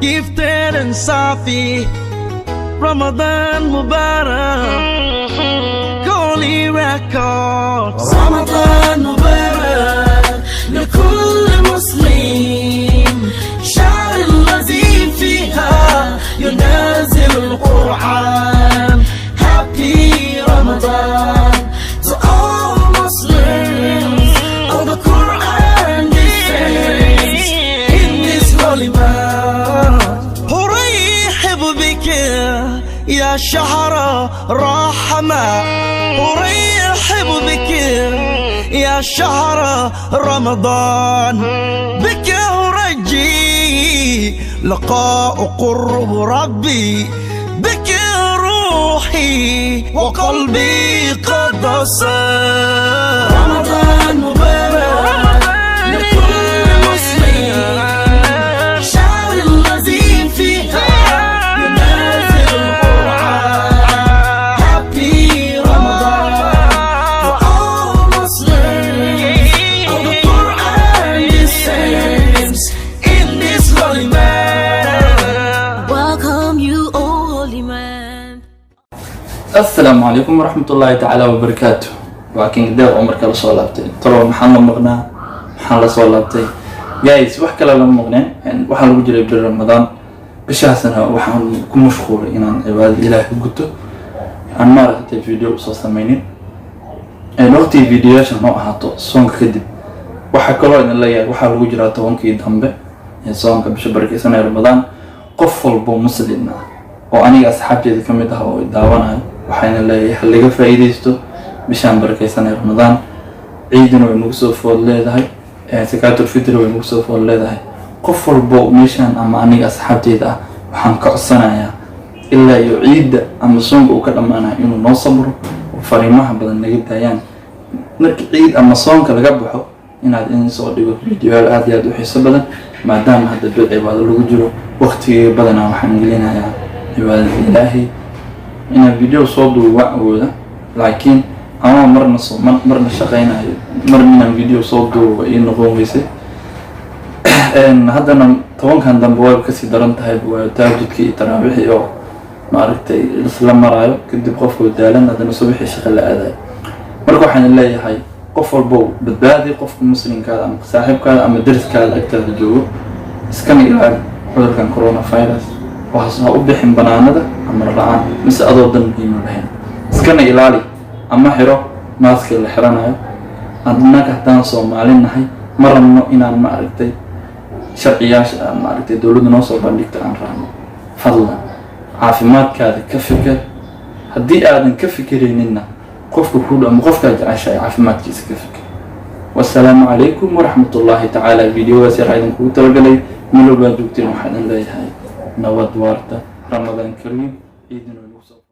gifted and Safi. Ramadan Mubarak, Holy Records. Ramadan Mubarak لكل مسلم، شهر الذي فيها ينزل القرآن. Happy Ramadan to all Muslims. All the Quran descends in this holy month. أرحب بك يا شهر رحمة، أرحب بك يا شهر رمضان. بك أرجي لقاء قرب ربي، بك روحي وقلبي قد صار. رمضان مبارك لكل مسلم، شهر الذي فيها ينزل القرآن. Happy Ramadan to all Muslims. All the Quran descends in this holy month. Welcome you, O holy man. السلام عليكم ورحمة الله تعالى وبركاته. وكان قدام عمرك لا soo laabtay tolo maxaan la maqnaa maxaan la soo laabtay guys wax kale la maqneen waxaan lagu jiray bil Ramadan bishaasna waxaan ku mashquulay inaan cibaadada Ilaahay guto aan maaragtay video soo sameeynin waqti videoyaashan oo ahaato soonka kadib waxa kaloo in la yahay waxa lagu jiraa 10kii dambe ee soonka bisha barakeysan ee Ramadan qof walbo muslim ah oo aniga asxaabteeda kamid ah oo daawanayo waxayna leeyahay laga faa'iideysto bishan barakeysan ee Ramadan. ciidina way nagu soo fool leedahay zakaatul fitr way nagu soo fool leedahay. qof walbo meeshan ama aniga asxaabteeda ah waxaan ka codsanayaa ilaa iyo ciida ama soonka uu ka dhamaanayo inuu noo sabro oo fariimaha badan naga daayaan. markii ciid ama soonka laga baxo inaad in soo dhigo video aad iyo aad u xiiso badan maadaama hadda bil cibaado lagu jiro waqtiga badan waxaan gelinayaa cibaadada Ilaahay ina video soo duuba awooda laakiin ama marna shaqeynayo marna video soo duuba in noqon weysay haddana 10kan dambe way ka sii daran tahay taajidkii taraawixii oo maaragtay isla marayo kadib qofku daalan haddana subaxii shaqo la aaday. marka waxaan leeyahay qof walbo badbaadi qofka muslimka ama saaxiibka ama dariskaada agtaada joogo iskana ilaali cudurkan coronavirus waxaa u bixin banaanada ama ra'aan mise adoo dan muhiim lahayn iskana ilaali ama xiro maaska la xiranayo. adnaga haddaan Soomaali nahay marno inaan maaragtay sharciyaasha maaragtay dawladda noo soo bandhigto aan raacno. fadlan caafimaadkaada ka fikir, haddii aadan ka fikirayninna qofka ku dhow ama qofka jeceshahay caafimaadkiisa ka fikir. والسلام عليكم ورحمة الله تعالى. فيديو واسع عيدن كو تلقلي ملو با جوجتين waxaan leeyahay nabad waarta Ramadan Kareem.